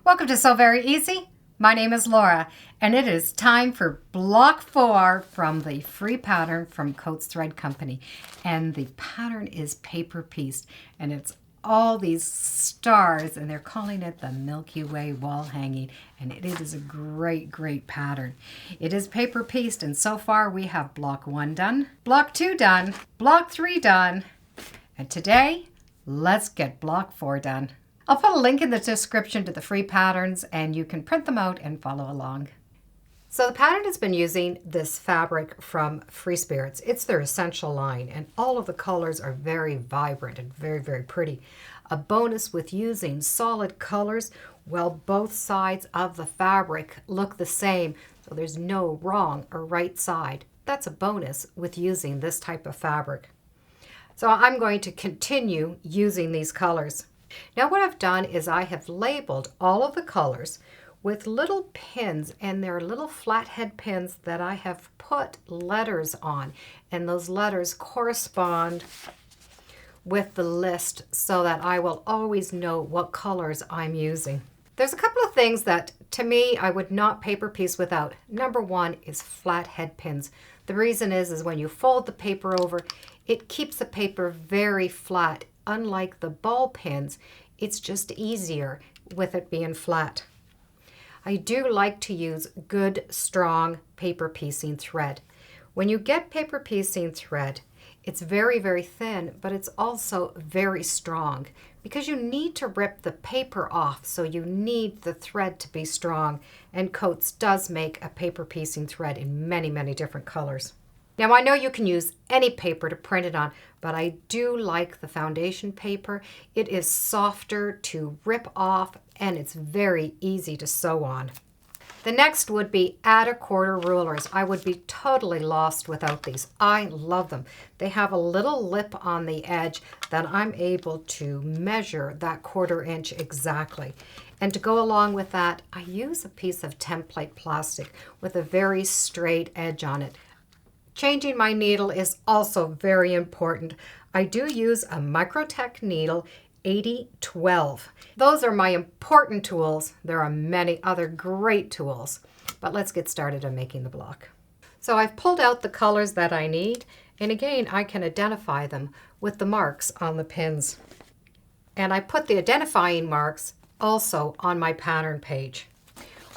Welcome to Sew Very Easy. My name is Laura, and it is time for Block 4 from the free pattern from Coats Thread Company. And the pattern is paper pieced, and it's all these stars, and they're calling it the Milky Way wall hanging, and it is a great, great pattern. It is paper pieced, and so far we have Block 1 done, Block 2 done, Block 3 done, and today, let's get Block 4 done. I'll put a link in the description to the free patterns and you can print them out and follow along. So the pattern has been using this fabric from Free Spirits. It's their essential line and all of the colors are very vibrant and very, very pretty. A bonus with using solid colors, well, both sides of the fabric look the same, so there's no wrong or right side. That's a bonus with using this type of fabric. So I'm going to continue using these colors. Now what I've done is I have labeled all of the colors with little pins, and they're little flathead pins that I have put letters on, and those letters correspond with the list so that I will always know what colors I'm using. There's a couple of things that to me I would not paper piece without. Number one is flathead pins. The reason is when you fold the paper over, it keeps the paper very flat. Unlike the ball pins, it's just easier with it being flat. I do like to use good, strong paper piecing thread. When you get paper piecing thread, it's very, very thin, but it's also very strong because you need to rip the paper off, so you need the thread to be strong. And Coats does make a paper piecing thread in many, many different colors. Now I know you can use any paper to print it on, but I do like the foundation paper. It is softer to rip off and it's very easy to sew on. The next would be add a quarter rulers. I would be totally lost without these. I love them. They have a little lip on the edge that I'm able to measure that 1/4 inch exactly. And to go along with that, I use a piece of template plastic with a very straight edge on it. Changing my needle is also very important. I do use a Microtech needle 8012. Those are my important tools. There are many other great tools, but let's get started on making the block. So I've pulled out the colors that I need, and again, I can identify them with the marks on the pins. And I put the identifying marks also on my pattern page.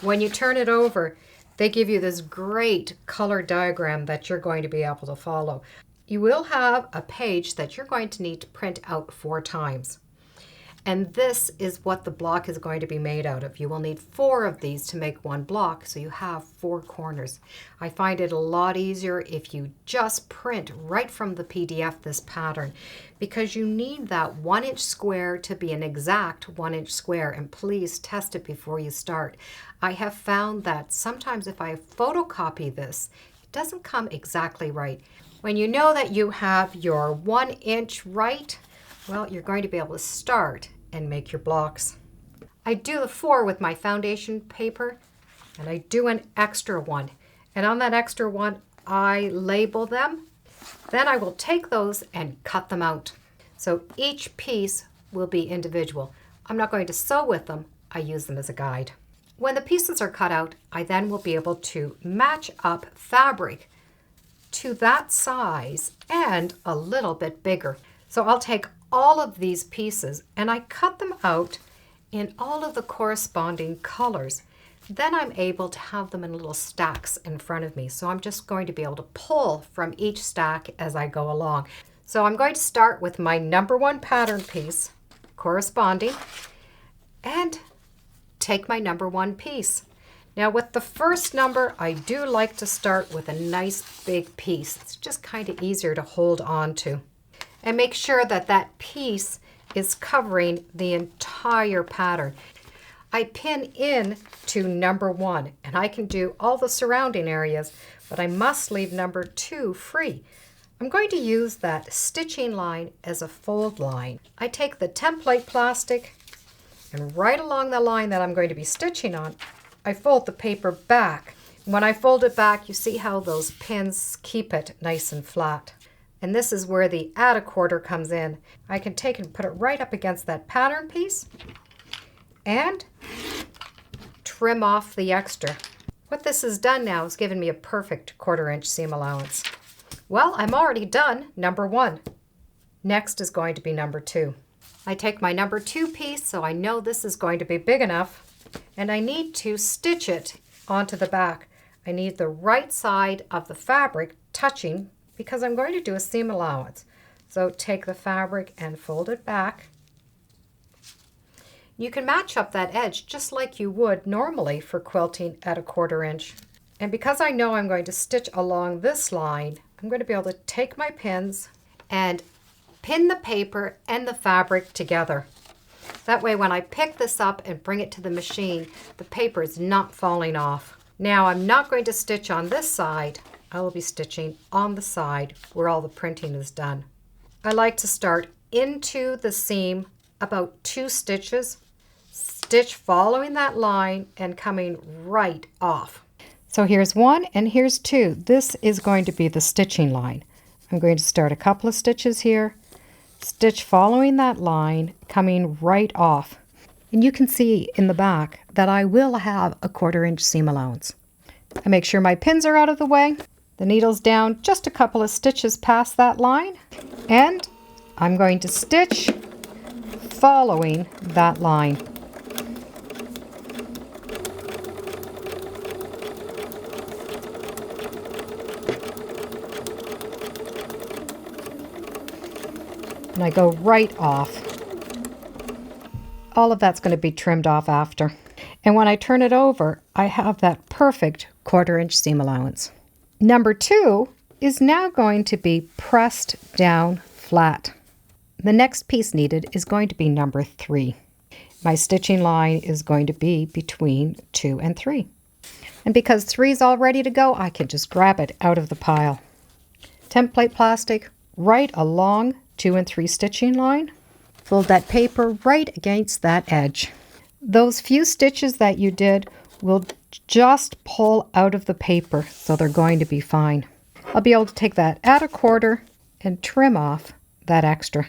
When you turn it over, they give you this great color diagram that you're going to be able to follow. You will have a page that you're going to need to print out 4 times. And this is what the block is going to be made out of. You will need 4 of these to make one block, so you have 4 corners. I find it a lot easier if you just print right from the PDF this pattern, because you need that 1 inch square to be an exact 1 inch square, and please test it before you start. I have found that sometimes if I photocopy this, it doesn't come exactly right. When you know that you have your 1 inch right, well, you're going to be able to start and make your blocks. I do the 4 with my foundation paper, and I do an extra one. And on that extra one, I label them. Then I will take those and cut them out. So each piece will be individual. I'm not going to sew with them. I use them as a guide. When the pieces are cut out, I then will be able to match up fabric to that size and a little bit bigger. So I'll take all of these pieces and I cut them out in all of the corresponding colors. Then I'm able to have them in little stacks in front of me. So I'm just going to be able to pull from each stack as I go along. So I'm going to start with my number 1 pattern piece corresponding and take my number 1 piece. Now with the first number, I do like to start with a nice big piece. It's just kind of easier to hold on to. And make sure that that piece is covering the entire pattern. I pin in to number 1, and I can do all the surrounding areas, but I must leave number 2 free. I'm going to use that stitching line as a fold line. I take the template plastic, and right along the line that I'm going to be stitching on, I fold the paper back. When I fold it back, you see how those pins keep it nice and flat. And this is where the add a quarter comes in. I can take and put it right up against that pattern piece and trim off the extra. What this has done now is given me a perfect 1/4 inch seam allowance. Well, I'm already done number 1. Next is going to be number 2. I take my number 2 piece, so I know this is going to be big enough, and I need to stitch it onto the back. I need the right side of the fabric touching because I'm going to do a seam allowance. So take the fabric and fold it back. You can match up that edge just like you would normally for quilting at a 1/4 inch. And because I know I'm going to stitch along this line, I'm going to be able to take my pins and pin the paper and the fabric together. That way when I pick this up and bring it to the machine, the paper is not falling off. Now I'm not going to stitch on this side. I will be stitching on the side where all the printing is done. I like to start into the seam about 2 stitches, stitch following that line and coming right off. So here's 1 and here's 2. This is going to be the stitching line. I'm going to start a couple of stitches here, stitch following that line, coming right off. And you can see in the back that I will have a 1/4 inch seam allowance. I make sure my pins are out of the way, the needle's down just a couple of stitches past that line, and I'm going to stitch following that line. And I go right off. All of that's going to be trimmed off after. And when I turn it over, I have that perfect 1/4 inch seam allowance. Number 2 is now going to be pressed down flat. The next piece needed is going to be number 3. My stitching line is going to be between 2 and 3. And because 3 is all ready to go, I can just grab it out of the pile. Template plastic right along 2 and 3 stitching line. Fold that paper right against that edge. Those few stitches that you did will just pull out of the paper, so they're going to be fine. I'll be able to take that at a 1/4 and trim off that extra.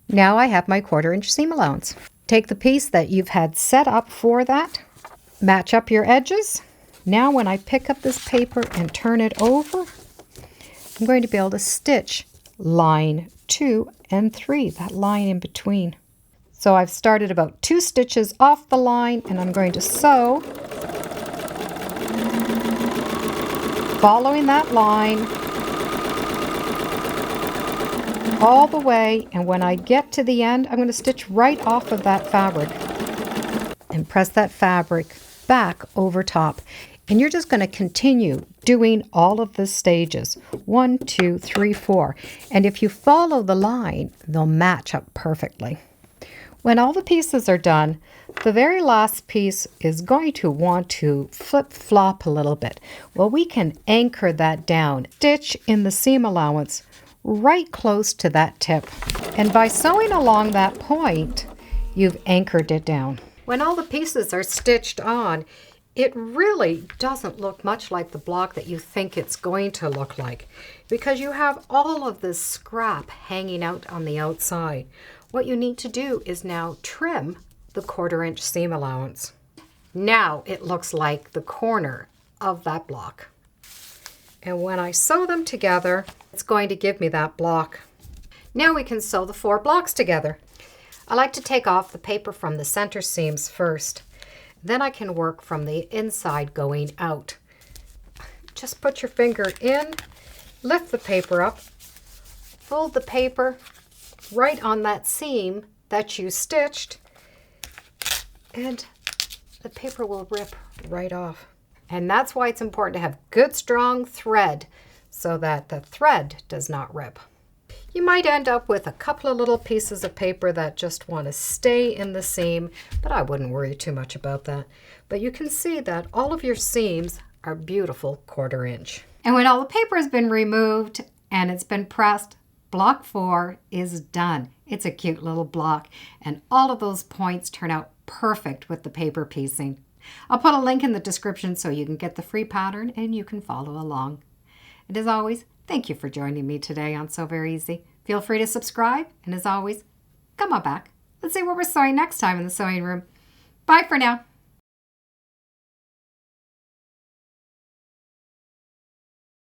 Now I have my 1/4 inch seam allowance. Take the piece that you've had set up for that, match up your edges. Now when I pick up this paper and turn it over, I'm going to be able to stitch line 2 and 3, that line in between. So I've started about 2 stitches off the line, and I'm going to sew following that line all the way, and when I get to the end, I'm going to stitch right off of that fabric and press that fabric back over top. And you're just going to continue doing all of the stages, 1, 2, 3, 4. And if you follow the line, they'll match up perfectly. When all the pieces are done, the very last piece is going to want to flip-flop a little bit. Well, we can anchor that down. Stitch in the seam allowance right close to that tip. And by sewing along that point, you've anchored it down. When all the pieces are stitched on, it really doesn't look much like the block that you think it's going to look like, because you have all of this scrap hanging out on the outside. What you need to do is now trim the 1/4 inch seam allowance. Now it looks like the corner of that block. And when I sew them together, it's going to give me that block. Now we can sew the 4 blocks together. I like to take off the paper from the center seams first. Then I can work from the inside going out. Just put your finger in, lift the paper up, fold the paper right on that seam that you stitched, and the paper will rip right off. And that's why it's important to have good strong thread so that the thread does not rip. You might end up with a couple of little pieces of paper that just want to stay in the seam, but I wouldn't worry too much about that. But you can see that all of your seams are beautiful 1/4 inch. And when all the paper has been removed and it's been pressed, block 4 is done. It's a cute little block, and all of those points turn out perfect with the paper piecing. I'll put a link in the description so you can get the free pattern and you can follow along. And as always, thank you for joining me today on Sew Very Easy. Feel free to subscribe, and as always, come on back. Let's see what we're sewing next time in the sewing room. Bye for now.